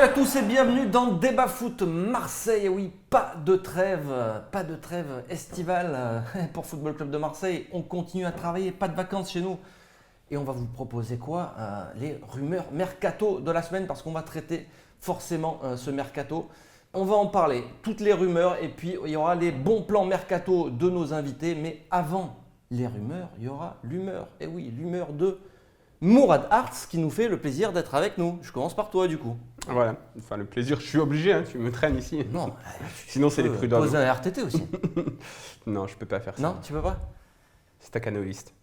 à tous et bienvenue dans Débat Foot Marseille. Et oui, pas de trêve estivale pour Football Club de Marseille. On continue à travailler, pas de vacances chez nous. Et on va vous proposer quoi? Les rumeurs mercato de la semaine, parce qu'on va traiter forcément ce mercato. On va en parler, toutes les rumeurs, et puis il y aura les bons plans mercato de nos invités. Mais avant les rumeurs, il y aura l'humeur. Et oui, l'humeur de Mourad Arts qui nous fait le plaisir d'être avec nous. Je commence par toi du coup. Voilà, enfin le plaisir, je suis obligé, hein, tu me traînes ici. Non, sinon c'est les prud'hommes. Poser un RTT aussi. Non, je peux pas faire ça. Non, tu peux pas. Staccanoviste.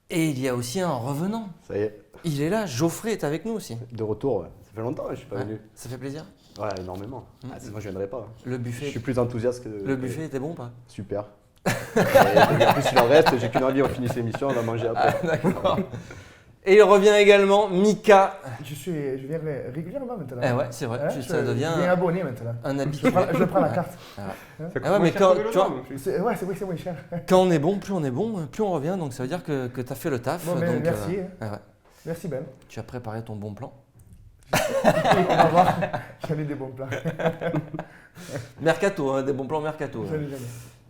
Et il y a aussi un revenant. Ça y est, Il est là, Geoffrey est avec nous aussi. de retour. Ouais. Ça fait longtemps que je suis pas Ouais, venu. ça fait plaisir. Ouais, énormément. Sinon, je viendrais pas. Le Je buffet, suis plus enthousiaste que. le buffet était bon ou pas? Super. Et en plus, il en reste. J'ai qu'une envie, on finit l'émission, on va manger après. D'accord. Et il revient également, Mika. Je viens régulièrement maintenant. Eh ouais, c'est vrai, Hein, ça devient je viens abonné maintenant. un habitué. Je prends la carte. Ça coûte Ah ouais, moins mais cher quand- que le tu vois, Vélodrome, en plus. C'est moins cher. Quand on est bon, plus on revient. Donc ça veut dire que tu as fait le taf. Bon, ben, donc, merci. Ouais. Merci Ben. Tu as préparé ton bon plan. On va voir. J'en ai des bons plans. Mercato, hein, des bons plans mercato. J'en ai jamais.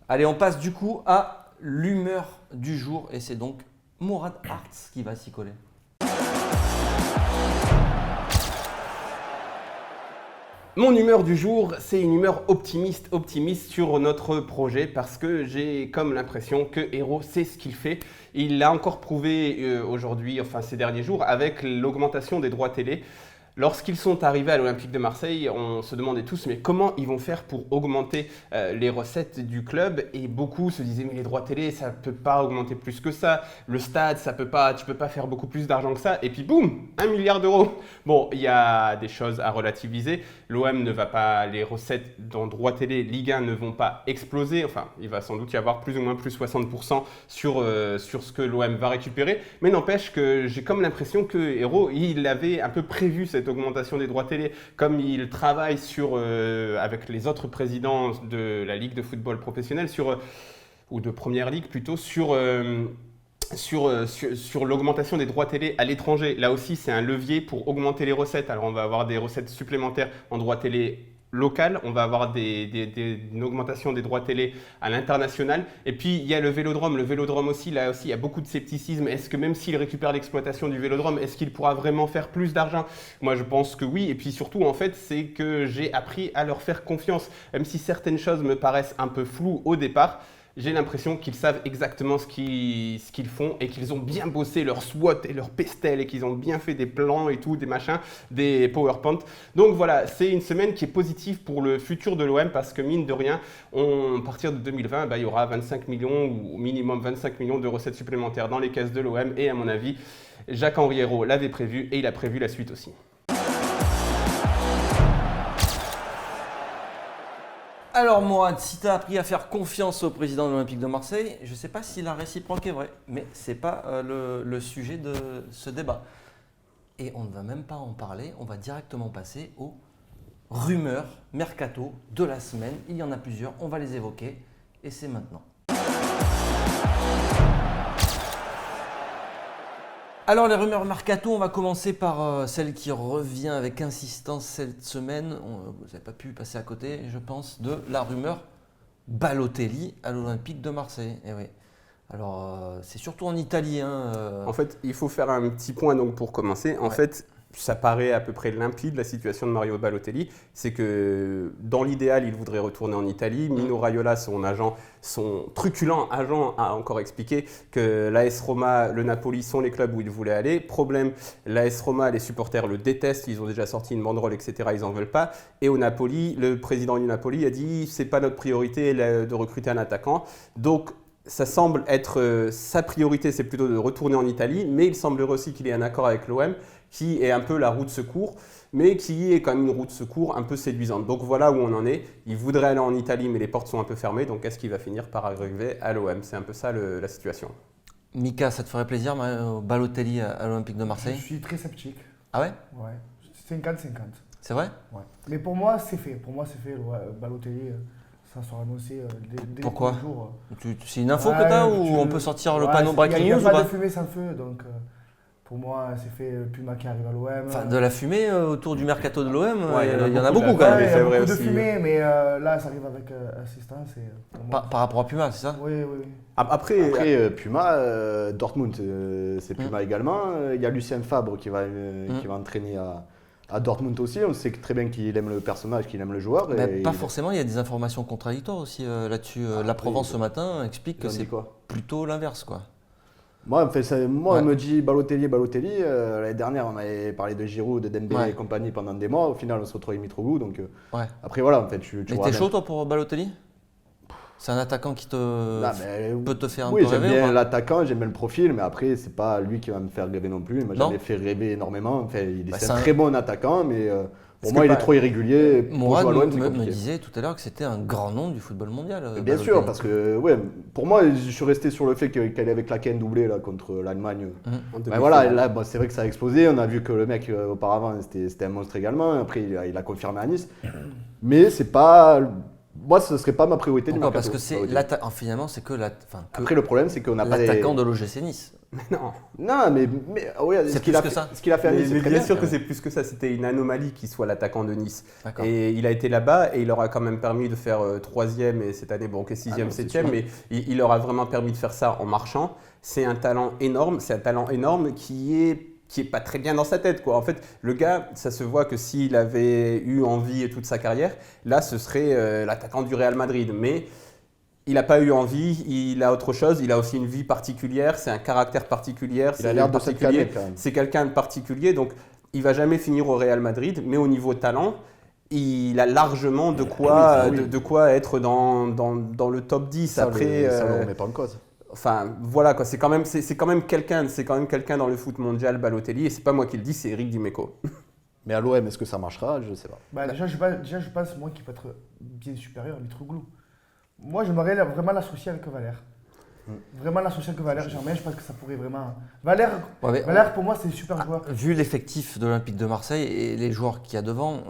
Allez, on passe du coup à l'humeur du jour. Et c'est donc Mourad Arts qui va s'y coller. Mon humeur du jour, c'est une humeur optimiste sur notre projet parce que j'ai comme l'impression que Hérault sait ce qu'il fait. Il l'a encore prouvé aujourd'hui, enfin ces derniers jours, avec l'augmentation des droits télé. Lorsqu'ils sont arrivés à l'Olympique de Marseille, on se demandait tous mais comment ils vont faire pour augmenter les recettes du club, et beaucoup se disaient mais les droits télé ça peut pas augmenter plus que ça, le stade ça peut pas, tu peux pas faire beaucoup plus d'argent que ça, et puis boum, 1 milliard d'euros. Bon, il y a des choses à relativiser, l'OM ne va pas, les recettes dans droits télé Ligue 1 ne vont pas exploser, enfin il va sans doute y avoir plus ou moins plus 60% sur ce que l'OM va récupérer, mais n'empêche que j'ai comme l'impression que Hérault il avait un peu prévu cette augmentation des droits télé, comme il travaille avec les autres présidents de la Ligue de football professionnel, ou de Première Ligue plutôt, sur l'augmentation des droits télé à l'étranger. Là aussi, c'est un levier pour augmenter les recettes. Alors, on va avoir des recettes supplémentaires en droits télé local, on va avoir une augmentation des droits télé à l'international. Et puis, il y a le Vélodrome. Le Vélodrome aussi, là aussi, il y a beaucoup de scepticisme. Est-ce que même s'il récupère l'exploitation du Vélodrome, est-ce qu'il pourra vraiment faire plus d'argent? Moi, je pense que oui. Et puis surtout, en fait, c'est que j'ai appris à leur faire confiance. Même si certaines choses me paraissent un peu floues au départ, j'ai l'impression qu'ils savent exactement ce qu'ils font et qu'ils ont bien bossé leur SWOT et leur pestel et qu'ils ont bien fait des plans et tout, des machins, des PowerPoint. Donc voilà, c'est une semaine qui est positive pour le futur de l'OM parce que mine de rien, à partir de 2020, il y aura 25 millions ou au minimum 25 millions de recettes supplémentaires dans les caisses de l'OM, et à mon avis, Jacques-Henri Hérault l'avait prévu et il a prévu la suite aussi. Alors Mourad, si tu as appris à faire confiance au président de l'Olympique de Marseille, je ne sais pas si la réciproque est vraie, mais ce n'est pas le sujet de ce débat. Et on ne va même pas en parler, on va directement passer aux rumeurs mercato de la semaine. Il y en a plusieurs, on va les évoquer et c'est maintenant. Alors les rumeurs mercato, on va commencer par celle qui revient avec insistance cette semaine. Vous n'avez pas pu passer à côté, je pense, de la rumeur Balotelli à l'Olympique de Marseille. Eh oui. Alors c'est surtout en Italie. En fait, il faut faire un petit point donc pour commencer. En fait, ça paraît à peu près limpide la situation de Mario Balotelli. C'est que dans l'idéal, il voudrait retourner en Italie. Mino Raiola, son truculent agent, a encore expliqué que l'AS Roma, le Napoli sont les clubs où il voulait aller. Problème, l'AS Roma, les supporters le détestent. Ils ont déjà sorti une banderole, etc. Ils n'en veulent pas. Et au Napoli, le président du Napoli a dit c'est pas notre priorité de recruter un attaquant. Donc ça semble être sa priorité, c'est plutôt de retourner en Italie, mais il semblerait aussi qu'il ait un accord avec l'OM qui est un peu la roue de secours, mais qui est quand même une roue de secours un peu séduisante. Donc voilà où on en est. Il voudrait aller en Italie, mais les portes sont un peu fermées, donc est-ce qu'il va finir par arriver à l'OM? C'est un peu ça la situation. Mika, ça te ferait plaisir, Balotelli à l'Olympique de Marseille? Je suis très sceptique. Ah ouais? Ouais. 50-50. C'est vrai? Ouais. Mais pour moi, c'est fait. Ouais, Balotelli, ça sera annoncé dès Pourquoi? le jour. C'est une info que tu as ou on peut sortir le panneau Breaking Il n'y News a ou pas pas? de fumée sans feu, donc Pour moi, c'est fait Puma qui arrive à l'OM. Enfin, de la fumée autour du mercato de l'OM, Ouais, il y en a beaucoup beaucoup, quand Ouais, même. il y c'est a vrai beaucoup de aussi. fumée, mais là, ça arrive avec assistance. Et, pour moi- Par rapport à Puma, c'est ça? Oui, oui. Après, Après, Puma, Dortmund, c'est Puma également. Il y a Lucien Fabre qui va entraîner à Dortmund aussi. On sait très bien qu'il aime le personnage, qu'il aime le joueur. Bah, et pas forcément, il y a des informations contradictoires aussi là-dessus. La Provence oui, ce matin explique Ils que ont dit c'est quoi? plutôt l'inverse, quoi. Moi, Ouais. on me dit Balotelli. L'année dernière, on avait parlé de Giroud, de Dembélé Ouais. et compagnie pendant des mois. Au final, on se retrouve avec Mitroglou. Donc, Ouais. après, voilà, en fait, tu Mais vois t'es bien. chaud toi pour Balotelli? C'est un attaquant qui Ah, mais peut te faire un oui, peu j'aime rêver ou bien pas? l'attaquant, j'aime bien le profil, mais après, c'est pas lui qui va me faire rêver non plus. Il m'a Non. jamais fait rêver énormément. Enfin, Bah, c'est c'est un un- très bon attaquant, mais pour Parce moi, que il est pas- trop irrégulier. Pour Mourad jouer à l'OM, c'est me compliqué. disait tout à l'heure que c'était un grand nom du football mondial. Bien sûr, Balotelli. parce que ouais, pour moi, je suis resté sur le fait qu'elle avait claqué un doublé là, contre l'Allemagne. en Ben demi-finale. voilà, et là, bon, c'est vrai que ça a explosé. On a vu que le mec, auparavant, c'était un monstre également. Après, il a confirmé à Nice. Mais c'est pas. Moi, ce serait pas ma priorité du Pourquoi? mercato. Parce que c'est Balotelli. l'attaquant. Finalement, c'est que Après, le problème, c'est qu'on n'a pas des. l'attaquant de l'OGC Nice. Non. Non, mais ouais, C'est ce qu'il plus a que fait, ça. ce qu'il a fait à Mais, Nice, c'est mais très bien bien. sûr que c'est plus que ça, c'était une anomalie qu'il soit l'attaquant de Nice. D'accord. Et il a été là-bas et il leur a quand même permis de faire 3e et cette année, bon, ok, 6e, non, c'est 7e, sûr. mais il leur a vraiment permis de faire ça en marchant. C'est un talent énorme, qui est pas très bien dans sa tête, quoi. En fait, le gars, ça se voit que s'il avait eu envie et toute sa carrière, là, ce serait l'attaquant du Real Madrid. Mais il n'a pas eu envie, il a autre chose, il a aussi une vie particulière, c'est un caractère particulier, Il a l'air de cette particulier. canette quand même. C'est quelqu'un de particulier, donc il va jamais finir au Real Madrid, mais au niveau talent, il a largement de quoi, Oui, ça, oui. de quoi être dans le top 10. Ça, Après, ça, on ne met pas en cause. enfin voilà quoi, c'est quand même quelqu'un dans le foot mondial, Balotelli, et c'est pas moi qui le dis, c'est Eric Dimeco. Mais à l'OM, est-ce que ça marchera? Je ne sais pas. Bah, déjà, je pense moi qu'il peut être bien supérieur à Mitroglou. Moi, j'aimerais vraiment l'associer avec Valère. Vraiment l'associer avec Valère Germain, je pense que ça pourrait vraiment. Valère, Ouais, mais Valère pour moi, c'est un super joueur. vu l'effectif de l'Olympique de Marseille et les joueurs qu'il y a devant,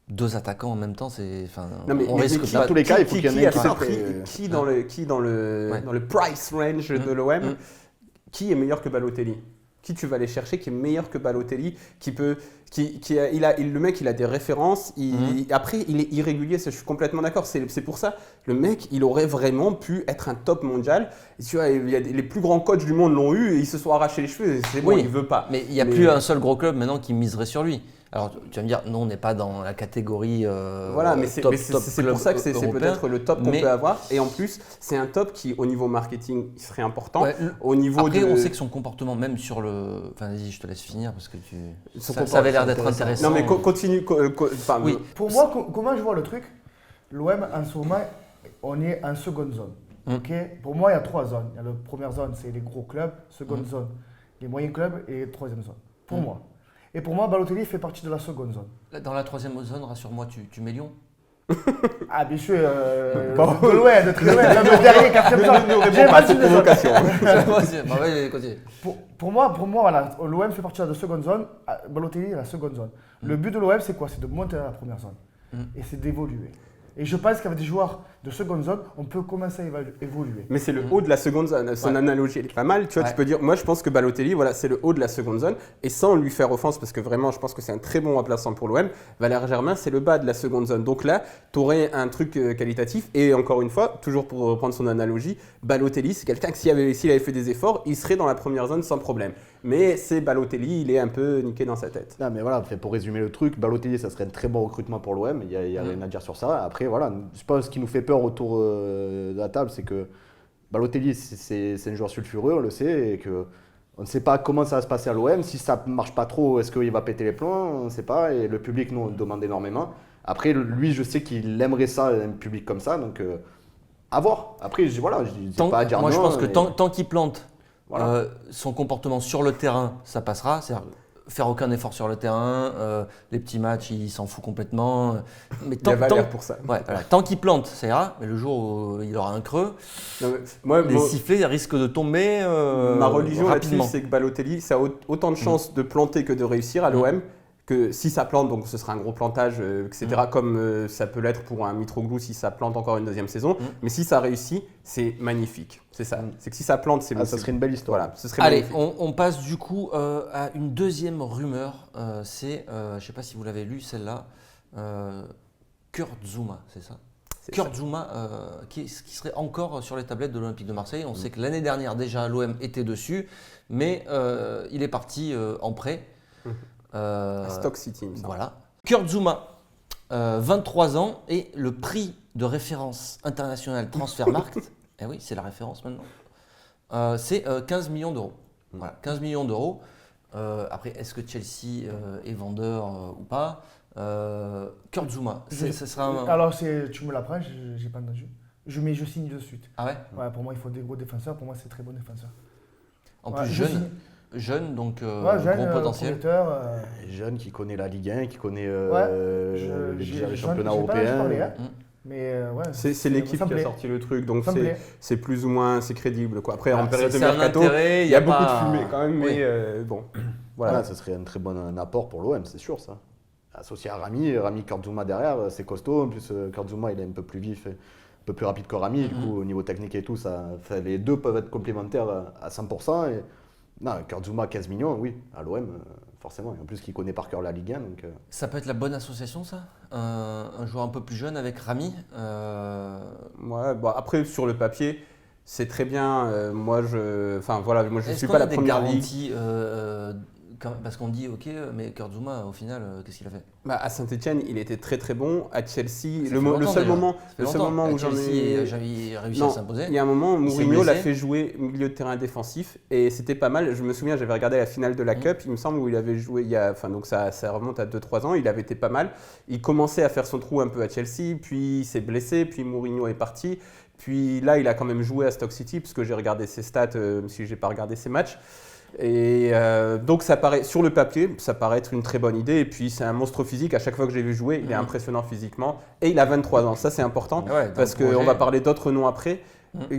deux attaquants en même temps, c'est. Enfin, Non, mais on risque qui- pas. dans tous les cas, il faut qu'il y en ait un qui attends, soit qui dans le Ouais. dans le price range de l'OM, qui est meilleur que Balotelli? Qui tu vas aller chercher qui est meilleur que Balotelli, le mec il a des références, après il est irrégulier, ça, je suis complètement d'accord, c'est pour ça, le mec il aurait vraiment pu être un top mondial. Et tu vois, les plus grands coachs du monde l'ont eu et ils se sont arrachés les cheveux, c'est bon, Oui, il veut pas. Mais il n'y a plus un seul gros club maintenant qui miserait sur lui. Alors tu vas me dire, non, on n'est pas dans la catégorie Voilà, mais c'est top pour club ça que c'est européen. peut-être le top qu'on Mais- peut avoir. Et en plus, c'est un top qui, au niveau marketing, il serait important. Ouais, Au niveau Après, de... on sait que son comportement, même sur le. Enfin, vas-y, je te laisse finir parce que Son ça avait l'air comportement, d'être intéressant. Non, mais continue. Enfin, Oui. Pour moi, comment je vois le truc, l'OM en ce moment, on est en seconde zone. Ok. Pour moi, il y a trois zones. Il y a la première zone, c'est les gros clubs. Seconde zone, les moyens clubs. Et troisième zone. Pour moi. Et pour moi, Balotelli fait partie de la seconde zone. Dans la troisième zone, rassure-moi, tu mets Lyon. Ah, bien sûr, de loin, de très loin. Même derrière, quatrième zone. J'ai pas de zone. Bah ouais, continue. Pour moi, voilà, l'OM fait partie de la seconde zone. Balotelli est la seconde zone. Le but de l'OM, c'est quoi? C'est de monter dans la première zone. Et c'est d'évoluer. Et je pense qu'avec des joueurs de seconde zone, on peut commencer à évoluer. Mais c'est le haut de la seconde zone. Son analogie, elle est pas mal. Tu vois, Ouais. tu peux dire, moi je pense que Balotelli, voilà, c'est le haut de la seconde zone. Et sans lui faire offense, parce que vraiment, je pense que c'est un très bon remplaçant pour l'OM, Valère Germain, c'est le bas de la seconde zone. Donc là, tu aurais un truc qualitatif. Et encore une fois, toujours pour reprendre son analogie, Balotelli, c'est quelqu'un que s'il avait fait des efforts, il serait dans la première zone sans problème. Mais c'est Balotelli, il est un peu niqué dans sa tête. Non, mais voilà, pour résumer le truc, Balotelli, ça serait un très bon recrutement pour l'OM. Il n'y a rien à dire sur ça. Après, voilà, je pense ce qui nous fait peur autour de la table, c'est que Balotelli, c'est un joueur sulfureux, on le sait, et que on ne sait pas comment ça va se passer à l'OM. Si ça ne marche pas trop, est-ce qu'il va péter les plombs? On ne sait pas. Et le public nous demande énormément. Après, lui, je sais qu'il aimerait ça, un public comme ça. Donc, à voir. Après, je ne dis pas à dire Moi, non. je pense que mais tant qu'il plante voilà. son comportement sur le terrain, ça passera. C'est-à-dire faire aucun effort sur le terrain, les petits matchs, il s'en fout complètement. Mais Il y a Valère pour ça. Ouais, voilà. Tant qu'il plante, ça ira. Mais le jour où il aura un creux, Non, mais moi, les sifflets risquent de tomber ma religion là-dessus, rapidement. c'est que Balotelli, ça a autant de chances de planter que de réussir à l'OM que si ça plante, donc ce sera un gros plantage, etc., comme ça peut l'être pour un Mitroglou si ça plante encore une deuxième saison. Mais si ça réussit, c'est magnifique. C'est ça. C'est que si ça plante, c'est ça serait une belle histoire. Voilà, ce serait Allez, magnifique. on passe du coup à une deuxième rumeur. C'est, je ne sais pas si vous l'avez lu celle-là, Kurt Zouma, c'est ça? Kurt Zouma qui serait encore sur les tablettes de l'Olympique de Marseille. On sait que l'année dernière déjà l'OM était dessus, mais il est parti en prêt. À Stock City, il me semble. Voilà. Kurt Zouma, 23 ans et le prix de référence international Transfermarkt, eh oui, c'est la référence maintenant, c'est 15 millions d'euros. Voilà, 15 millions d'euros. Après, est-ce que Chelsea est vendeur ou pas? Kurt Zouma, ce sera un... Alors, tu me l'apprends, j'ai pas entendu. Je signe de suite. Ah ouais? Ouais, pour moi, il faut des gros défenseurs. Pour moi, c'est très bon défenseur. En Ouais, plus je signe. jeune, donc Jeune, gros potentiel. prometteur, Jeune qui connaît la Ligue 1, qui connaît les championnats J'ai pas européens. parlé, hein. Mais ouais. C'est l'équipe ça me qui a plaît. sorti le truc, donc Ça me plaît. c'est plus ou moins c'est crédible. Quoi. Après, en Ah, période de c'est un mercato, intérêt, il y a beaucoup pas- de fumée quand même, mais Oui. bon. Voilà, Voilà. ça serait un très bon apport pour l'OM, c'est sûr ça. Associé à Rami Kurt Zouma derrière, c'est costaud. En plus, Kurt Zouma, il est un peu plus vif, un peu plus rapide que Rami. Du coup, au niveau technique et tout, les deux peuvent être complémentaires à 100%. Et, non, Kurt Zouma, 15 millions, oui, à l'OM, forcément. Et en plus, qu'il connaît par cœur la Ligue 1. Donc, Ça peut être la bonne association, ça? Un joueur un peu plus jeune avec Rami. Ouais, bon, après, sur le papier, c'est très bien. Moi, je ne Est-ce suis qu'on pas a la des première ligue. garanties parce qu'on dit, ok, mais Kurt Zouma, au final, qu'est-ce qu'il a fait? Bah, à Saint-Etienne, il était très très bon. À Chelsea, Ça le fait longtemps, seul déjà. moment, Ça fait le seul longtemps. moment où À j'en Chelsea, ai. j'avais réussi Non, à s'imposer. il y a un moment, Il s'est Mourinho l'a blessé. fait jouer milieu de terrain défensif et c'était pas mal. Je me souviens, j'avais regardé la finale de la Cup, il me semble, où il avait joué, donc ça remonte à 2-3 ans, il avait été pas mal. Il commençait à faire son trou un peu à Chelsea, puis il s'est blessé, puis Mourinho est parti. Puis là, il a quand même joué à Stoke City, parce que j'ai regardé ses stats, même si je n'ai pas regardé ses matchs. Et donc ça paraît, sur le papier, ça paraît être une très bonne idée. Et puis c'est un monstre physique. À chaque fois que je l'ai vu jouer, il est impressionnant physiquement. Et il a 23 ans. Ça c'est important Ouais, dans parce le projet. qu'on va parler d'autres noms après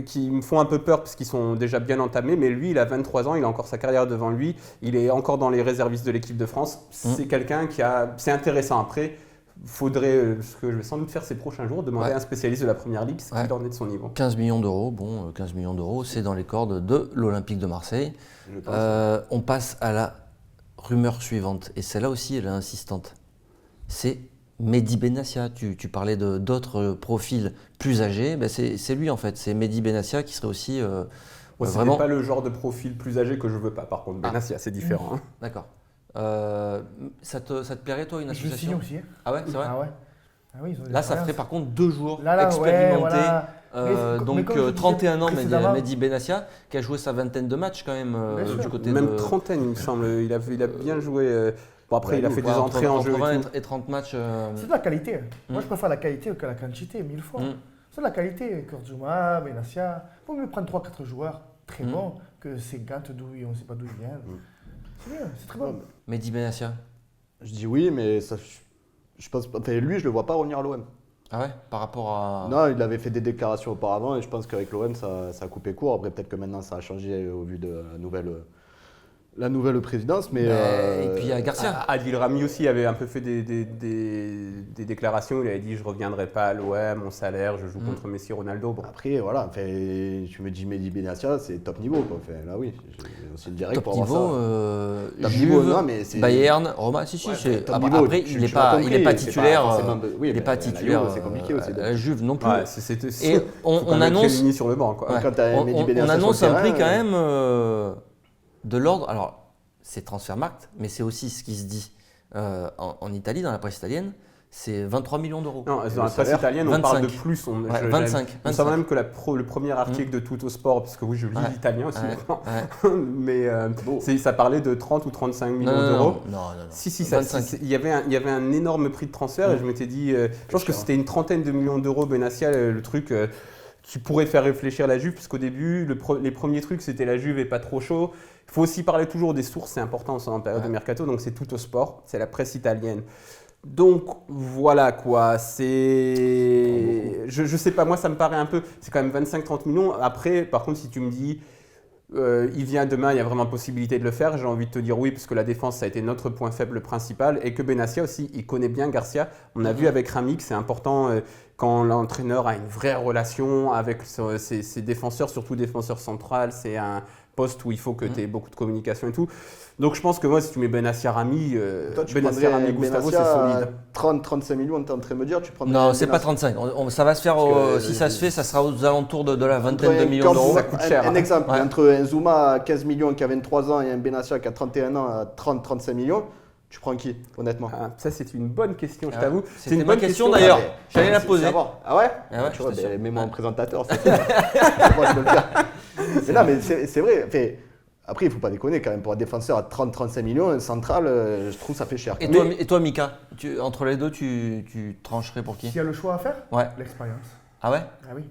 qui me font un peu peur parce qu'ils sont déjà bien entamés. Mais lui, il a 23 ans. Il a encore sa carrière devant lui. Il est encore dans les réservistes de l'équipe de France. C'est quelqu'un c'est intéressant. Après, faudrait, ce que je vais sans doute faire ces prochains jours, demander à un spécialiste de la première ligue ce qu'il en est de son niveau. 15 millions d'euros, bon, 15 millions d'euros, c'est dans les cordes de l'Olympique de Marseille. je pense. On passe à la rumeur suivante, et celle-là aussi, elle est insistante. C'est Mehdi Benassia. Tu parlais d'autres profils plus âgés, ben c'est lui en fait, c'est Mehdi Benassia qui serait aussi Moi, c'est vraiment... pas le genre de profil plus âgé que je veux pas. Par contre, Benassia, c'est différent. Hein. D'accord. Ça te plairait toi une Je signe association? aussi. Hein. Ah ouais, c'est vrai? Ah ouais. Ah oui, ils ont des Là, ça expériences. ferait par contre 2 jours Là, expérimentés. ouais, voilà. Mais Donc comme je disais 31 ans, précédemment- Mehdi Benassia, qui a joué sa vingtaine de matchs quand même Bien sûr. du côté Même de... trentaine, il me semble. Il a bien joué. Bon, après, Ouais, il a fait des Ouais, entrées en entre jeu. et 20 tout. et 30 matchs. C'est de la qualité. Moi, je préfère la qualité que la quantité, 1000 fois. C'est de la qualité. Kurt Zouma, Benassia. Il vaut mieux prendre 3-4 joueurs très bons que ces gants d'où on ne sait pas d'où ils viennent. C'est bien, c'est très bon. Mehdi Benassia. Je dis oui, mais ça, je pense, enfin, lui, je le vois pas revenir à l'OM. Ah ouais, par rapport à... Non, il avait fait des déclarations auparavant et je pense qu'avec l'OM, ça a coupé court. Après, peut-être que maintenant, ça a changé au vu de la nouvelle présidence. Mais, Et puis il y a Garcia. Adil Rami aussi avait un peu fait des déclarations. Il avait dit je reviendrai pas à l'OM, mon salaire, je joue contre Messi, Ronaldo. Bon. Après, voilà, enfin, tu me dis Mehdi Benassia, c'est top niveau. Quoi. Enfin, là, oui, j'ai aussi le direct Top pour niveau, avoir ça. Top Juve, niveau, non, mais c'est- Bayern, Roma, si, Ouais, c'est... top Après, niveau, il tu n'est l'as pas, compris, il est pas c'est pas titulaire, forcément oui, il n'est mais pas la titulaire Juve, c'est compliqué aussi, à la Juve non plus. Ouais, Et on annonce... Chelini sur le banc. Quoi. Ouais. Quand t'as Mehdi On Benassia annonce sur le un prix terrain, quand même de l'ordre. Alors, c'est Transfermarkt, mais c'est aussi ce qui se dit en Italie, dans la presse italienne, c'est 23 millions d'euros. Non, dans la presse salaire, italienne, on parle de 25. plus. Ouais, 25. On sait même que le premier article de Tutto Sport, parce que oui, je lis l'italien aussi maintenant, mais ça parlait de 30 ou 35 millions d'euros. Non. Si, 25. il y avait un énorme prix de transfert et je m'étais dit, je pense que c'était une trentaine de millions d'euros Benassia, le truc qui pourrait faire réfléchir la Juve, parce qu'au début, les premiers trucs, c'était la Juve et pas trop chaud. Il faut aussi parler toujours des sources, c'est important en période de mercato, donc c'est Tutto Sport, c'est la presse italienne. Donc voilà quoi, je sais pas, moi ça me paraît un peu, c'est quand même 25-30 millions. Après, par contre, si tu me dis il vient demain, il y a vraiment possibilité de le faire. J'ai envie de te dire oui, parce que la défense, ça a été notre point faible principal. Et que Benassia aussi, il connaît bien Garcia. On a vu avec Rami que c'est important quand l'entraîneur a une vraie relation avec ses défenseurs, surtout défenseur central. C'est un poste où il faut que tu aies beaucoup de communication et tout. Donc je pense que moi, si tu mets Benassia, Rami, Benassia, Rami, Gustavo, c'est solide. 30-35 millions, tu es en train de me dire, tu prends. Non, c'est pas 35. Ça va se faire, si ça se fait, ça sera aux alentours de la vingtaine de millions d'euros. Ça coûte cher. Un exemple, entre un Zouma à 15 millions qui a 23 ans et un Benassia qui a 31 ans à 30-35 millions, tu prends qui, honnêtement? Ça, c'est une bonne question, je t'avoue. C'est une bonne question d'ailleurs. J'allais la poser. Ah ouais? Tu vois, mets-moi en présentateur. Moi, je peux le faire. Mais non, mais c'est vrai. Après, il ne faut pas déconner quand même. Pour un défenseur à 30-35 millions, un central, je trouve ça fait cher. Et toi Mika, entre les deux, tu trancherais pour qui? S'il y a le choix à faire, l'expérience. Ah ouais? Ah oui,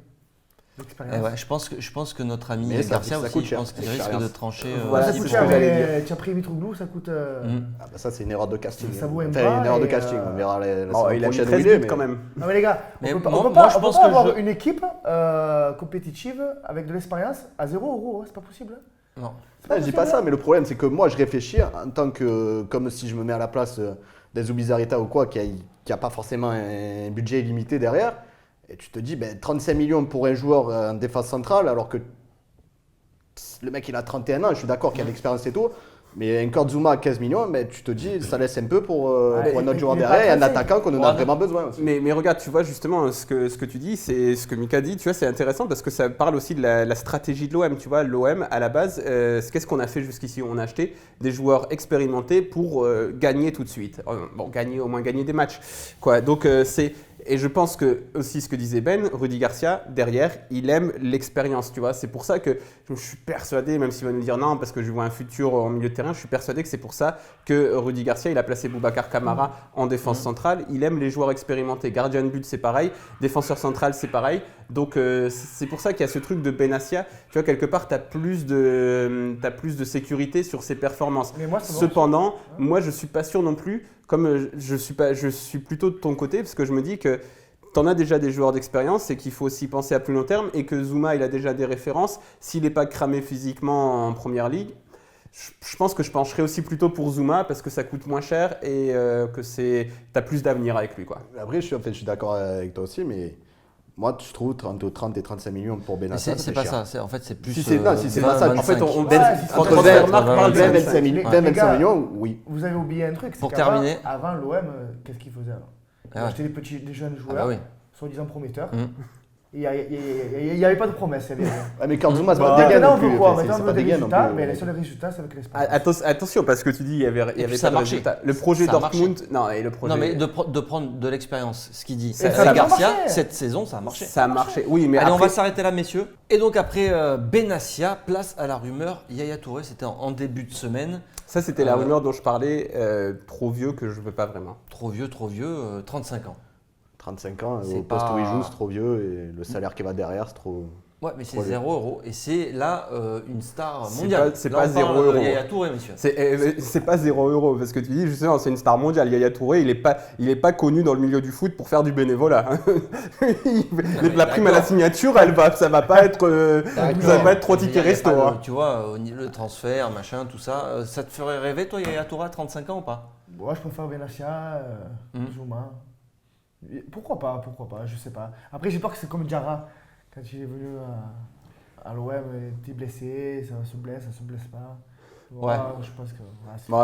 l'expérience. Je pense que notre ami Mais Garcia ça aussi, coûte je cher, pense qu'il risque de trancher. Voilà, Ça c'est coûte ce cher, que j'allais mais tu as pris Mitroglou, ça coûte. Ça, c'est une erreur de casting. Ça vaut un Une pas erreur de et, casting. On verra la il semaine a mis prochaine 13 où il est, buts quand même. Non mais les gars, Mais on peut moi, pas je pense avoir que une équipe compétitive avec de l'expérience à 0 €, c'est pas possible. Non. Je dis pas ça, mais le problème, c'est que moi, je réfléchis en tant que, comme si je me mets à la place des Zubizarreta ou quoi, qui a pas forcément un budget illimité derrière. Et tu te dis, 35 millions pour un joueur en défense centrale, alors que le mec, il a 31 ans, je suis d'accord qu'il a de l'expérience et tout. Mais un Kordzuma à 15 millions, tu te dis, ça laisse un peu pour un autre joueur derrière et un attaquant qu'on en a vraiment besoin aussi. Mais regarde, tu vois justement ce que tu dis, c'est ce que Mika dit, tu vois, c'est intéressant parce que ça parle aussi de la stratégie de l'OM. Tu vois, l'OM à la base, qu'est-ce qu'on a fait jusqu'ici? On a acheté des joueurs expérimentés pour gagner tout de suite. Bon, au moins gagner des matchs. Donc et je pense que aussi ce que disait Ben, Rudy Garcia, derrière, il aime l'expérience, tu vois. C'est pour ça que je suis persuadé, même s'il va nous dire non, parce que je vois un futur en milieu de terrain, je suis persuadé que c'est pour ça que Rudy Garcia, il a placé Boubacar Kamara en défense centrale. Il aime les joueurs expérimentés. Gardien de but, c'est pareil. Défenseur central, c'est pareil. Donc c'est pour ça qu'il y a ce truc de Benassia. Tu vois, quelque part, tu as plus de sécurité sur ses performances. Mais moi, Cependant, moi, je ne suis pas sûr non plus. Comme je suis plutôt de ton côté, parce que je me dis que tu en as déjà des joueurs d'expérience et qu'il faut aussi penser à plus long terme et que Zouma, il a déjà des références. S'il n'est pas cramé physiquement en première ligue, je pense que je pencherais aussi plutôt pour Zouma parce que ça coûte moins cher et que tu as plus d'avenir avec lui, quoi. Après, je suis d'accord avec toi aussi, mais moi, je trouve entre 30 et 35 millions pour Benassia. C'est pas ça, en fait, c'est plus. Si c'est pas ça, en fait, on entre 25 millions, oui. Vous avez oublié un truc, pour terminer. Avant l'OM, qu'est-ce qu'il faisait alors? Il achetait des jeunes joueurs, soi-disant prometteurs. Il n'y avait pas de promesse. Mais Kordzuma, c'est pas des gains non plus. C'est pas des gains non plus. Mais les seuls résultats, c'est avec l'expérience. Attention, parce que tu dis il y avait ça pas de résultat. Le projet Dortmund, non, et le projet. Non, mais de prendre de l'expérience, ce qu'il dit. Ça Garcia, marché. cette saison, ça a marché. Ça a marché, oui, mais allez, après... on va s'arrêter là, messieurs. Et donc après Benassia, place à la rumeur Yaya Touré. C'était en début de semaine. Ça, c'était la rumeur dont je parlais. Trop vieux que je ne veux pas vraiment. Trop vieux, 35 ans. 35 ans, au poste où il joue, c'est trop vieux et le salaire qui va derrière, c'est trop. Ouais, mais c'est 0 €. Et c'est là une star mondiale. C'est pas 0 €. Yaya Touré, monsieur. C'est pas 0 € parce que tu dis justement, c'est une star mondiale. Yaya Touré, il est pas connu dans le milieu du foot pour faire du bénévolat. La prime à la signature, ça va pas être 3 tickets resto. Tu vois, le transfert, machin, tout ça. Ça te ferait rêver, toi, Yaya Touré, à 35 ans ou pas? Moi, je préfère Benassia, Zouma. Pourquoi pas, je sais pas. Après, j'ai peur que c'est comme Diarra. Quand il est venu à l'OM, il était blessé, ça se blesse pas. Ouais. Je pense que.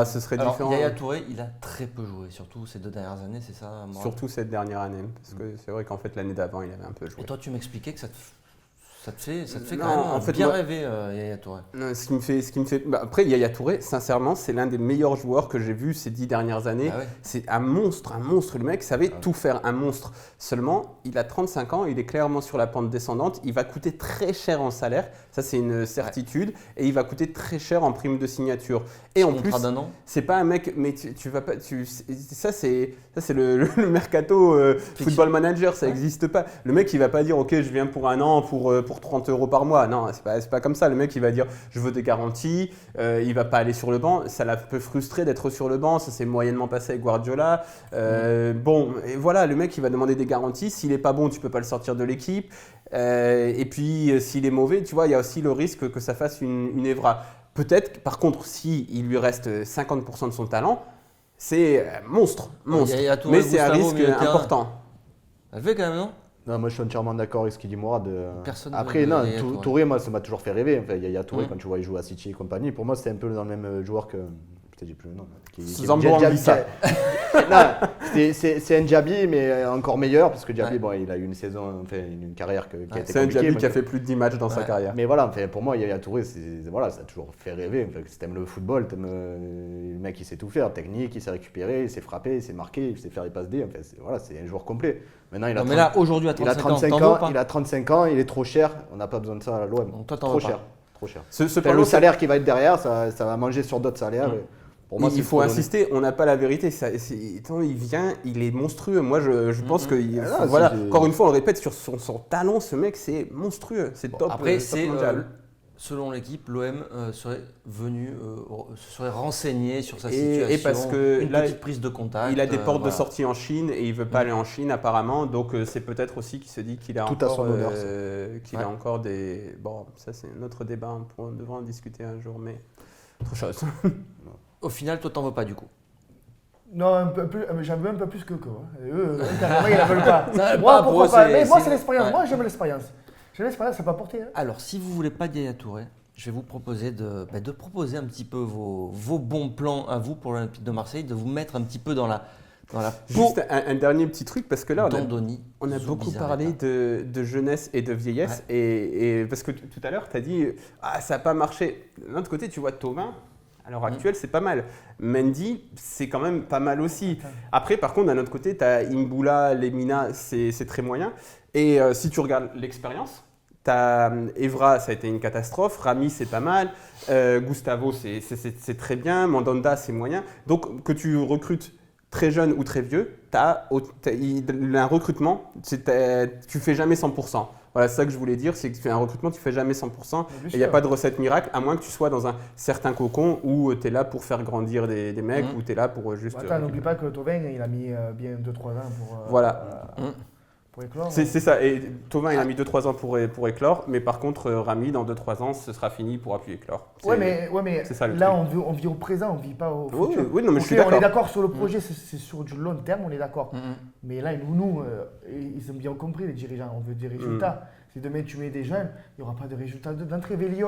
Ce serait Alors, différent. Yaya Touré, il a très peu joué, surtout ces 2 dernières années, c'est ça? Surtout cette dernière année, parce que c'est vrai qu'en fait, l'année d'avant, il avait un peu joué. Et toi, tu m'expliquais que ça te fait Non, quand même en fait, bien moi- rêver, Yaya Touré. Non, ce qui me fait... Après, Yaya Touré, sincèrement, c'est l'un des meilleurs joueurs que j'ai vu ces 10 dernières années. Ah ouais. C'est un monstre. Le mec savait tout faire, un monstre. Seulement, il a 35 ans, il est clairement sur la pente descendante. Il va coûter très cher en salaire, ça c'est une certitude. Et il va coûter très cher en prime de signature. Et en plus, Contrat d'1 an. c'est pas un mec, mais tu vas pas... Ça c'est le mercato football manager, ça n'existe pas. Le mec, il va pas dire, ok, je viens pour 1 an pour pour 30 € par mois. Non, c'est pas comme ça. Le mec, il va dire je veux des garanties, il va pas aller sur le banc. Ça l'a peu frustré d'être sur le banc. Ça s'est moyennement passé avec Guardiola. Bon, et voilà, le mec, il va demander des garanties. S'il est pas bon, tu peux pas le sortir de l'équipe. Et puis, s'il est mauvais, tu vois, il y a aussi le risque que ça fasse une Evra. Peut-être, par contre, s'il lui reste 50% de son talent, c'est monstre. Il y a Touré, Mais c'est un Gustavo, risque milieu de terrain. important. Ça le fait quand même, non? Non, moi je suis entièrement d'accord avec ce qu'il dit Mourad. Personne Après, ne non, veut Yaya Touré. Touré, moi ça m'a toujours fait rêver. Enfin, Yaya Touré, quand tu vois, il joue à City et compagnie. Pour moi, c'était un peu dans le même joueur que. Putain, j'ai plus le nom. Zambo Anguissa. Non, c'est Ndiaby, mais encore meilleur, parce que Ndiaby, bon, il a eu une saison, enfin, une carrière qui a été C'est un compliquée. Diaby qui a fait plus de 10 matchs dans sa carrière. Mais voilà, enfin, pour moi, Yaya Touré, voilà, ça a toujours fait rêver. Enfin, si t'aimes le football, le mec, il sait tout faire. Technique, il sait récupérer, il sait frapper, il sait marquer, il sait faire les passes D. Enfin, voilà, c'est un joueur complet. Maintenant, il a, Mais là, aujourd'hui, à il a 35 35 ans, t'en veux ans, pas? il a 35 ans, il est trop cher. On n'a pas besoin de ça à l'OM. Donc toi, t'en Trop veux pas. cher. Trop cher. Enfin, Cependant, le salaire qui va être derrière, ça va manger sur d'autres salaires. Et pour moi, il c'est faut trop donné. insister, on n'a pas la vérité. Il vient, il est monstrueux. Moi, je pense que, Ah, voilà, c'est- encore une fois, on le répète, sur son talent, ce mec, c'est monstrueux. C'est top. Après, top c'est mondial. selon l'équipe, l'OM serait venu, se serait renseigné sur sa Et situation. parce que une là, petite prise de contact. Il a des portes de voilà. sortie en Chine et il veut pas aller en Chine apparemment, donc c'est peut-être aussi qu'il se dit qu'il a Tout à encore, son honneur, qu'il a encore des. Bon, ça c'est un autre débat, on devra en discuter un jour, mais autre chose. Au final, toi, t'en veux pas du coup. Non, un peu plus, j'en veux un peu plus que quoi. Et eux, carrément, ils ne veulent pas. Ça veut Moi, pas, pourquoi pour eux, pas? c'est- Mais moi, c'est- c'est l'expérience. ouais. Moi, j'aime l'expérience. J'aime l'expérience, ça peut apporter. Hein. Alors, si vous voulez pas de Yaya Touré, je vais vous proposer de proposer un petit peu vos bons plans à vous pour l'Olympique de Marseille, de vous mettre un petit peu dans la peau Juste un dernier petit truc, parce que là d'Andoni. on a beaucoup Zubizarreta. parlé de jeunesse et de vieillesse, et parce que tout à l'heure tu as dit ça n'a pas marché. D'un autre côté, tu vois Thauvin, à l'heure actuelle, c'est pas mal. Mendy, c'est quand même pas mal aussi. Après, par contre, d'un autre côté, tu as Imbula, Lemina, c'est très moyen. Et si tu regardes l'expérience, tu as Evra, ça a été une catastrophe. Rami, c'est pas mal. Gustavo, c'est très bien. Mandanda, c'est moyen. Donc, que tu recrutes très jeune ou très vieux, un recrutement, tu fais jamais 100%. Voilà, c'est ça que je voulais dire, c'est que tu fais un recrutement, tu fais jamais 100%. Et il n'y a pas de recette miracle, à moins que tu sois dans un certain cocon où tu es là pour faire grandir des mecs, où tu es là pour juste. Attends, n'oublie pas que Thauvin, il a mis bien 2-3 ans pour. Voilà. Pour éclore. C'est ça, et Thauvin il a mis 2-3 ans pour éclore, mais par contre Rami dans 2-3 ans ce sera fini pour appuyer éclore. Ouais, mais c'est ça, le là truc. on vit au présent, on vit pas au Oui, futur. oui, non, mais je suis Ok, on d'accord. est d'accord sur le projet, c'est sur du long terme, on est d'accord. Mhm. Mais là, nous, ils ont bien compris, les dirigeants, on veut des résultats. Si demain tu mets des jeunes, il n'y aura pas de résultats d'entrée. Lille.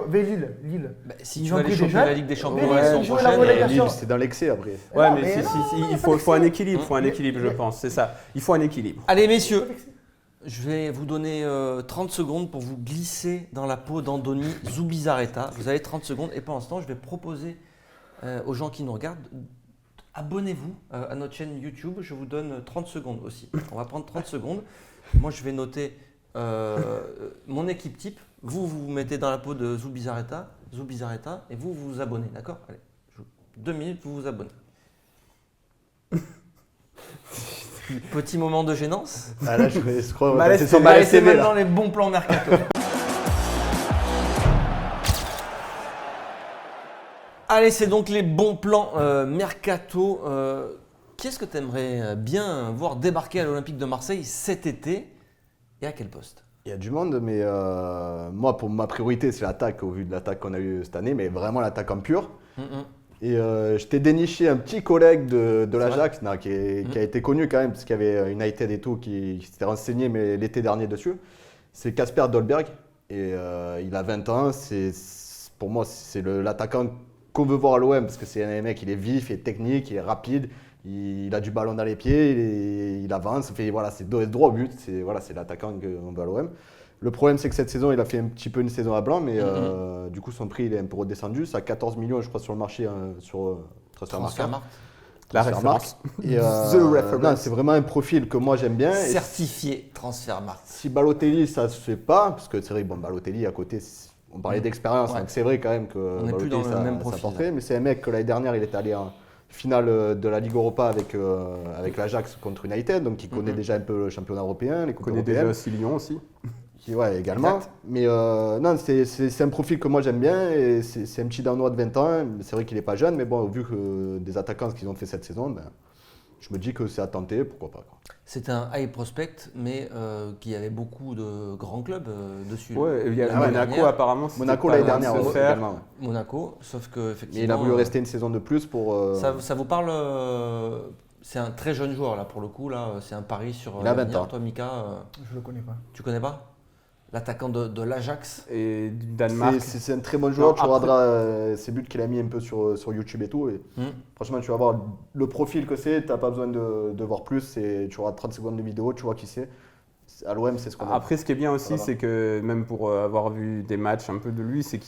Bah, si Ils tu ont vas aller pris choper des jeunes, la Ligue des Champions mais la ils saison jouent la prochaine, relégation. Lille, c'est dans l'excès après. Ouais, Non, mais mais non, il faut un équilibre, je pense, c'est ça. Il faut un équilibre. Allez messieurs, je vais vous donner 30 secondes pour vous glisser dans la peau d'Andoni Zubizarreta. Vous avez 30 secondes et pendant ce temps, je vais proposer aux gens qui nous regardent, abonnez-vous à notre chaîne YouTube. Je vous donne 30 secondes aussi. On va prendre 30 secondes. Moi, je vais noter mon équipe type. Vous vous mettez dans la peau de Zubizarreta et vous vous abonnez, d'accord? Allez, 2 minutes, vous vous abonnez. Petit moment de gênance. Ah, là, je crois qu'on va Malaise passer sur TV, Allez, Malaise c'est TV, là. maintenant les bons plans mercato. Allez, c'est donc les bons plans mercato. Qu'est-ce que tu aimerais bien voir débarquer à l'Olympique de Marseille cet été et à quel poste? Il y a du monde, mais moi, pour ma priorité, c'est l'attaque, au vu de l'attaque qu'on a eue cette année, mais vraiment l'attaque en pur. Et je t'ai déniché un petit collègue de l'Ajax qui a été connu quand même, parce qu'il y avait United et tout qui s'était renseigné mais l'été dernier dessus. C'est Kasper Dolberg. Et il a 20 ans. Pour moi, c'est l'attaquant qu'on veut voir à l'OM, parce que c'est un mec, il est vif, il est technique, il est rapide. Il a du ballon dans les pieds, il avance, voilà, c'est droit au but, c'est l'attaquant qu'on veut à l'OM. Le problème, c'est que cette saison, il a fait un petit peu une saison à blanc, mais du coup, son prix il est un peu redescendu. C'est à 14 millions, je crois, sur le marché, sur Transfermarkt. La Transfermarkt. référence. Et, The reference. non, c'est vraiment un profil que moi j'aime bien. Et Certifié Transfermarkt. si Balotelli, ça se fait pas, parce que c'est vrai, bon, Balotelli à côté, on parlait d'expérience, Ouais. donc c'est vrai quand même que On n'est plus dans Balotelli, le même ça profil, porterait, mais c'est un mec que l'année dernière, il est allé en finale de la Ligue Europa avec l'Ajax contre United, donc il connaît déjà un peu le championnat européen, les On coupes connaît européennes. déjà aussi Lyon aussi. Ouais, également. Exact. Mais non, c'est un profil que moi j'aime bien. Et c'est un petit Danois de 20 ans. C'est vrai qu'il n'est pas jeune, mais bon, vu que des attaquants, ce qu'ils ont fait cette saison, ben, je me dis que c'est à tenter, pourquoi pas. Quoi. C'est un high prospect, mais qui avait beaucoup de grands clubs dessus. Ouais, il y a Ah ouais, Monaco dernière. apparemment. c'était Monaco pas l'année loin de dernière se ouais, faire. également. Ouais. Monaco, sauf que Mais effectivement. il a voulu rester une saison de plus pour. Ça vous parle c'est un très jeune joueur là pour le coup là. C'est un pari sur. Il a 20 l'avenir. ans. Toi, Mika, Je le connais pas. tu connais pas l'attaquant de l'Ajax? Et du Danemark. C'est un très bon joueur. Non, Tu après- regarderas ses buts qu'il a mis un peu sur YouTube et tout. Et Hmm. franchement, tu vas voir le profil que c'est. Tu n'as pas besoin de voir plus. Tu auras 30 secondes de vidéo, tu vois qui c'est. À l'OM, c'est ce qu'on a. Après, ce qui est bien aussi, Voilà. c'est que même pour avoir vu des matchs un peu de lui, c'est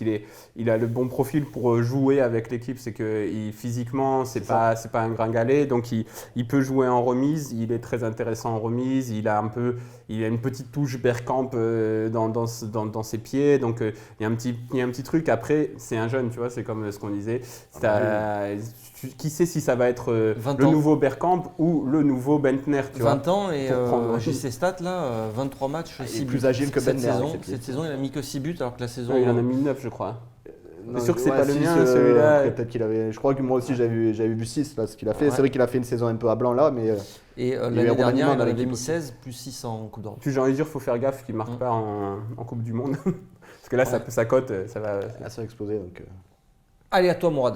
il a le bon profil pour jouer avec l'équipe. C'est que physiquement, c'est pas un gringalet, donc il peut jouer en remise. Il est très intéressant en remise. Il a une petite touche Bergkamp dans ses pieds, donc il y a un petit truc. Après, c'est un jeune, tu vois, c'est comme ce qu'on disait. Qui sait si ça va être 20 le ans. nouveau Bergkamp ou le nouveau Bentner, tu vois. 20 ans et pour prendre- j'ai ses stats là, 23 matchs, il est 6 buts. plus agile que cette Bentner, saison. avec ses pieds. Cette saison, il a mis que 6 buts alors que la saison. Ouais, il en a mis 9, je crois. Non, sûr que c'est ouais, pas le six, mien, celui-là. Peut-être qu'il avait. Je crois que moi aussi j'avais vu 6 là, ce qu'il a fait. Ouais. C'est vrai qu'il a fait une saison un peu à blanc là, mais Et Il y a eu l'année un dernière, remaniement il dans en avait l'équipe mis aussi. 16 plus 6 en Coupe d'Europe. Puis j'ai envie de dire, il faut faire gaffe qu'il ne marque pas en Coupe du Monde. Parce que là, sa cote, ça va, ça a explosé. Donc, Allez, à toi, Mourad.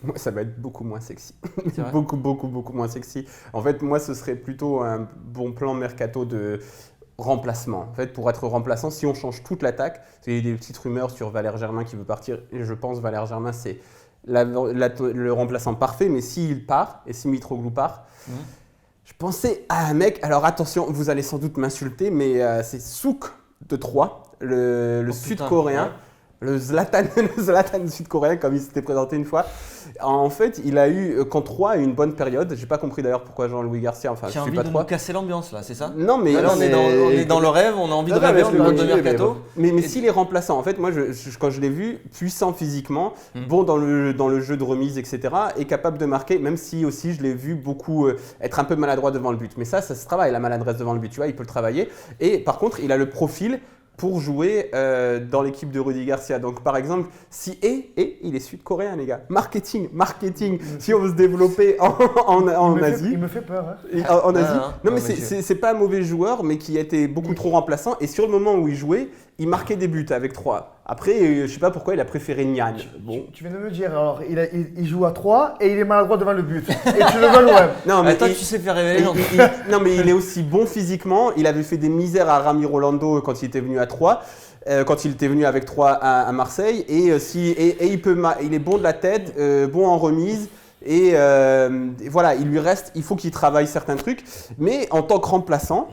moi, ça va être beaucoup moins sexy. C'est vrai. beaucoup moins sexy. En fait, moi, ce serait plutôt un bon plan mercato de remplacement. En fait, pour être remplaçant, si on change toute l'attaque, il y a des petites rumeurs sur Valère Germain qui veut partir. Et je pense Valère Germain, c'est le remplaçant parfait. Mais s'il part, et si Mitroglou part, je pensais à un mec, alors attention, vous allez sans doute m'insulter, mais c'est Souk de Troyes, le Oh, sud-coréen. putain, Le Zlatan sud-coréen, comme il s'était présenté une fois. En fait, il a eu, quand Troyes a eu une bonne période, j'ai pas compris d'ailleurs pourquoi Jean-Louis Garcia, enfin, J'ai je suis envie pas de nous Troyes. casser l'ambiance là, c'est ça? Non, mais. Ah, là, on est dans le rêve, on a envie de Non, non, rêver, mais on je parle de le dis, mais mercato. Mais s'il est remplaçant, en fait, moi, quand je l'ai vu, puissant physiquement, bon dans le jeu de remise, etc., et capable de marquer, même si aussi je l'ai vu beaucoup être un peu maladroit devant le but. Mais ça se travaille, la maladresse devant le but, tu vois, il peut le travailler. Et par contre, il a le profil pour jouer dans l'équipe de Rudy Garcia. Donc par exemple, il est sud-coréen les gars, marketing, si on veut se développer en Asie. Il me fait peur. Hein. En Asie. non, Non mais mais c'est pas un mauvais joueur, mais qui était beaucoup trop remplaçant. Et sur le moment où il jouait, il marquait des buts avec 3. Après, je sais pas pourquoi il a préféré Nian. Bon. Tu viens de me dire, alors il joue à 3 et il est maladroit devant le but. Et tu le veux l'OM. Non Mais toi, tu sais faire rêver les gens. non mais il est aussi bon physiquement. Il avait fait des misères à Rami Rolando quand il était venu à Troyes. Quand il était venu avec 3 à Marseille. Et il est bon de la tête, bon en remise. Et voilà, il faut qu'il travaille certains trucs. Mais en tant que remplaçant,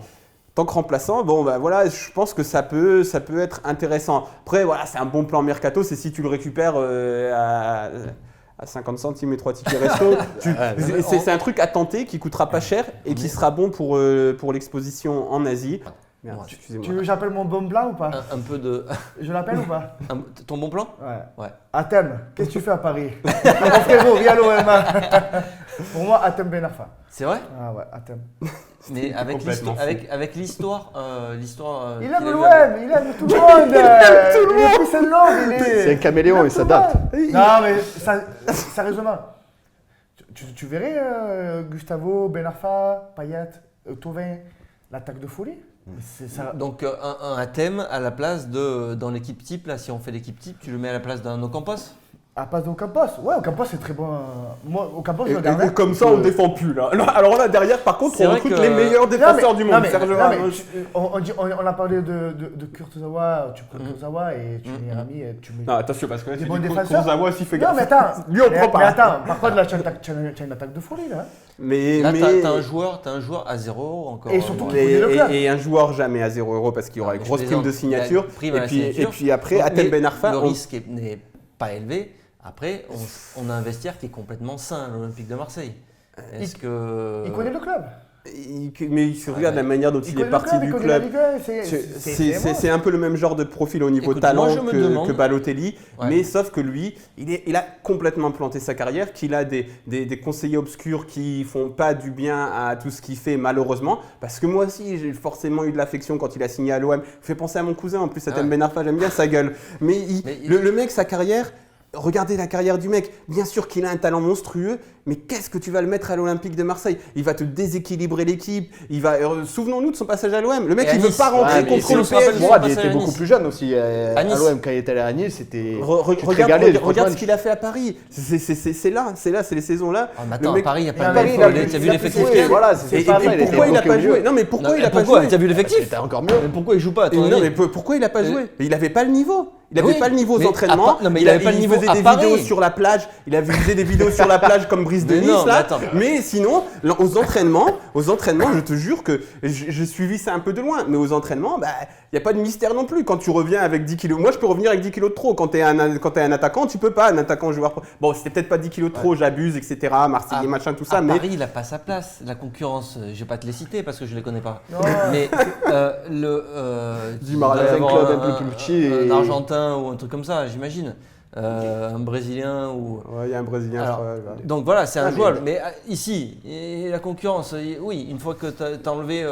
bon ben voilà, je pense que ça peut être intéressant. Après voilà, c'est un bon plan mercato, c'est si tu le récupères à 50 centimes et 3 tickets resto. C'est un truc à tenter qui coûtera pas cher et qui sera bon pour l'exposition en Asie. Merde, Tu- excusez-moi. Tu veux que j'appelle mon bon plan ou pas? Un peu de. Je l'appelle ou pas? Ton bon plan? Ouais. Ouais. Athème, qu'est-ce que tu fais à Paris? Mon frérot, viens à l'OM. Pour moi, Athème Ben Arfa. C'est vrai? Ah ouais, Athème. Mais avec complètement l'histoire, l'histoire. Il qu'il aime a eu l'OM, il aime tout le monde. Il est plus l'homme, il est. c'est un caméléon, il s'adapte. Non, mais sérieusement, tu verrais Gustavo, Ben Arfa, Payet, Thauvin, l'attaque de folie? C'est ça. Donc un thème à la place de dans l'équipe type là, si on fait l'équipe type, tu le mets à la place d'un Ocampos? À passe d'Ocampos. Ouais, Ocampos c'est très bon. Moi, Ocampos, je Et regardais. comme ça, on ne défend plus là. Alors là, derrière, par contre, C'est on vrai recrute que- les meilleurs défenseurs du monde. Sergio Ramos. On a parlé de Kurtosawa, tu prends Kurtosawa et tu mets Rami et tu mets. Non, attention, parce que là, Des tu bons dis défenseurs. Kurzawa aussi, fais Non, gaffe. mais attends. Lui, on prend pas. Mais attends, par contre, là, tu as une attaque de folie là. Mais, Là, t'as un joueur à 0 encore. Et surtout Ouais. qu'il faut le club. et un joueur jamais à 0 € parce qu'il y aura Non, une mais grosse je prime de plaisante. Il y a signature. une prime à la Et signature. puis après, Donc, Athènes mais Ben Arfa. le risque n'est pas élevé. Après, on a un vestiaire qui est complètement sain à l'Olympique de Marseille. Est-ce que. Il connaît le club. mais il se regarde la manière dont il est parti du club. C'est un peu le même genre de profil au niveau talent que Balotelli, mais sauf que lui, il a complètement planté sa carrière, qu'il a des conseillers obscurs qui font pas du bien à tout ce qu'il fait malheureusement, parce que moi aussi j'ai forcément eu de l'affection quand il a signé à l'OM. Fait penser à mon cousin en plus, ça t'aime Ben Arfa, j'aime bien sa gueule. Mais le mec, sa carrière. Regardez la carrière du mec. Bien sûr qu'il a un talent monstrueux, mais qu'est-ce que tu vas le mettre à l'Olympique de Marseille? Il va te déséquilibrer l'équipe. Souvenons-nous de son passage à l'OM. Le mec, il ne veut pas rentrer contre le PSG. Mourad, il était beaucoup plus jeune aussi à l'OM quand il était allé à Nice. Regarde ce qu'il a fait à Paris. C'est là, c'est les saisons là. Attends, à Paris, il n'y a pas de. Tu as vu l'effectif? Pourquoi il n'a pas joué? Non, mais pourquoi il n'a pas joué? Tu as vu l'effectif? C'était encore mieux. Mais pourquoi il joue pas? Non, mais pourquoi il n'a pas joué? Il n'avait pas le niveau. Il n'avait pas le niveau aux entraînements. Il avait pas le niveau faisait des vidéos sur la plage. Il avait fait des vidéos sur la plage comme Brice de Nice là. Mais sinon, aux entraînements, je te jure que j'ai suivi ça un peu de loin. Mais aux entraînements, il n'y a pas de mystère non plus. Quand tu reviens avec 10 kilos, moi je peux revenir avec 10 kilos de trop. Quand tu es un attaquant, tu peux pas. Un attaquant joueur. Bon, c'était peut-être pas 10 kilos de trop, j'abuse, etc. Marseillais, machin, tout ça. Mais Paris, il n'a pas sa place. La concurrence, je vais pas te les citer parce que je les connais pas. Mais du Marais, un club un peu plus petit. Un Argentin ou un truc comme ça, j'imagine. Un Brésilien ou. Ouais, il y a un Brésilien. Alors, donc voilà, c'est un joueur. Mais ici, la concurrence, oui, une fois que tu as enlevé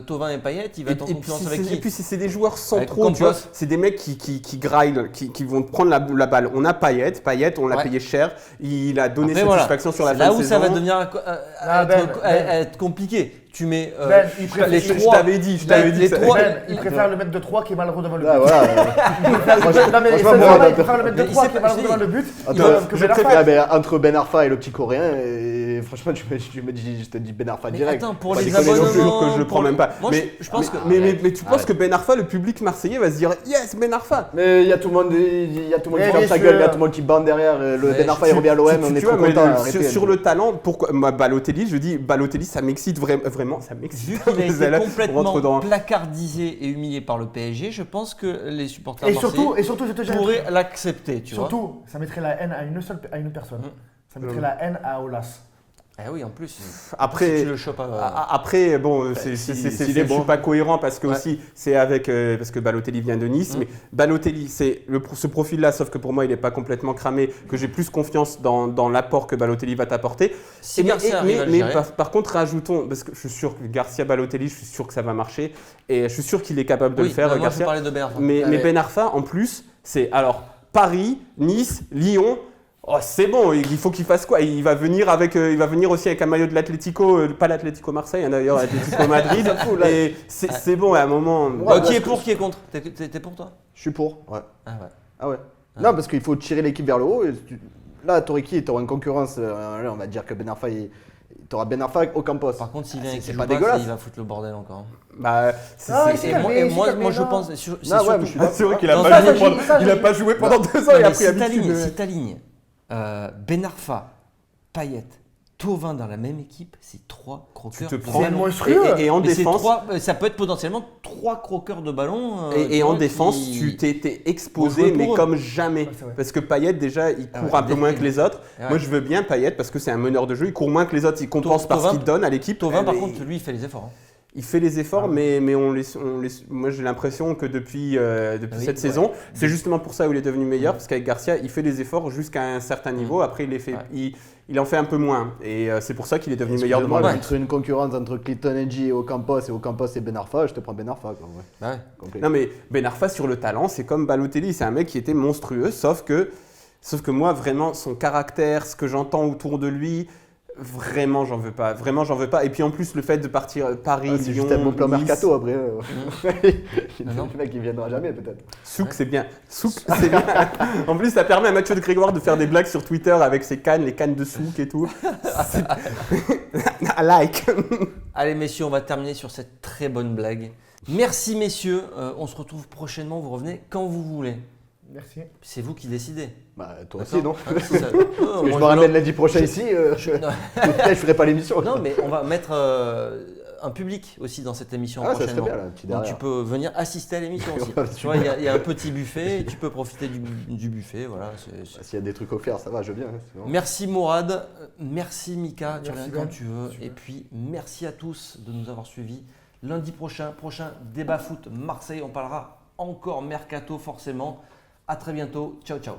Thauvin et Payet, il va être en concurrence avec qui? Et puis c'est des joueurs centraux, tu vois. C'est des mecs qui graillent, qui vont prendre la balle. On a Payet, on l'a payé cher. Il a donné satisfaction sur la fin de saison. Là où ça va devenir être compliqué. Tu mets les trois. Je t'avais dit. Il préfère le mettre de 3 qui est malheureux devant le but. Il préfère le mettre de 3 qui est malheureux devant le but. Entre Ben Arfa et le petit Coréen, franchement, je te dis Ben Arfa direct. Attends, pour les abonnements, que je le prends même pas. Mais je pense que. Mais tu penses que Ben Arfa, le public marseillais va se dire yes, Ben Arfa. Mais il y a tout le monde qui ferme sa gueule, il y a tout le monde qui bande derrière. Le Ben Arfa, il revient à l'OM, on est trop content. Sur le talent, pourquoi Balotelli, je dis Balotelli, ça m'excite vraiment. Ça m'excite. Vu qu'il a été complètement placardisé et humilié par le PSG, je pense que les supporters marseillais pourraient l'accepter. Surtout, ça mettrait la haine à une personne. Ça mettrait la haine à Aulas. Ah oui, en plus. Après, si tu le chopes après bon, je suis pas cohérent parce que aussi c'est parce que Balotelli vient de Nice, mais Balotelli c'est ce profil-là, sauf que pour moi il n'est pas complètement cramé, que j'ai plus confiance dans l'apport que Balotelli va t'apporter. Mais par contre rajoutons, parce que je suis sûr que Garcia Balotelli, je suis sûr que ça va marcher et je suis sûr qu'il est capable de le faire. Moi, je parlais de Ben Arfa. Mais Ben Arfa en plus c'est alors Paris, Nice, Lyon. Oh, c'est bon, il faut qu'il fasse quoi? Il va venir aussi avec un maillot de l'Atlético, pas l'Atlético Marseille, d'ailleurs, l'Atlético Madrid. Et c'est bon, à un moment. Qui est pour, qui est contre? T'es pour toi? Je suis pour, ouais. Ah ouais. Non, parce qu'il faut tirer l'équipe vers le haut. Là, t'aurais qui? T'auras une concurrence. Là, on va dire que Ben Arfa, t'auras Ben Arfa au Campos. Par contre, s'il vient avec ses pas dégueulasse, il va foutre le bordel encore. Moi je pense. C'est vrai qu'il a pas joué pendant 2 ans et après si t'alignes Ben Arfa, Payet, Thauvin dans la même équipe, c'est 3 croqueurs. C'est monstrueux. Et en défense, ça peut être potentiellement 3 croqueurs de ballon. Et en défense, tu t'es exposé, mais comme jamais. Parce que Payet, déjà, il court un peu moins que les autres. Moi, je veux bien Payet parce que c'est un meneur de jeu. Il court moins que les autres. Il compense par ce qu'il donne à l'équipe. Thauvin, par contre, lui, il fait les efforts. Il fait les efforts, mais moi j'ai l'impression que depuis cette saison, c'est justement pour ça où il est devenu meilleur, parce qu'avec Garcia, il fait les efforts jusqu'à un certain niveau, après il en fait un peu moins, et c'est pour ça qu'il est devenu meilleur de moi. Entre une concurrence entre Clinton Edgy et Ocampos et Ben Arfa, je te prends Ben Arfa. Non mais Ben Arfa sur le talent, c'est comme Balotelli, c'est un mec qui était monstrueux, sauf que moi vraiment son caractère, ce que j'entends autour de lui, vraiment j'en veux pas. Et puis en plus le fait de partir Paris, c'est Lyon, juste un bon plan Nice. mercato après. Le mec il viendra jamais peut-être. Souk c'est bien. En plus ça permet à Mathieu de Grégoire de faire des blagues sur Twitter avec ses cannes, les cannes de Souk et tout. I like. Allez messieurs, on va terminer sur cette très bonne blague. Merci messieurs, on se retrouve prochainement, vous revenez quand vous voulez. Merci. C'est vous qui décidez. Toi aussi, non? Parce que je me ramène lundi prochain ici, je ferai pas l'émission. Non, mais on va mettre un public aussi dans cette émission Ah, ça serait prochainement. bien, là, un petit Donc tu derrière. peux venir assister à l'émission aussi. Ouais, Tu vois, il y a un petit buffet, tu peux profiter du buffet. Voilà, S'il y a des trucs offerts, ça va, je veux bien. Hein, Merci Mourad, merci Mika, tu Merci reviens quand Ben. tu veux. Super. Et puis merci à tous de nous avoir suivis. Lundi prochain débat foot Marseille, on parlera encore mercato forcément. À très bientôt, ciao ciao.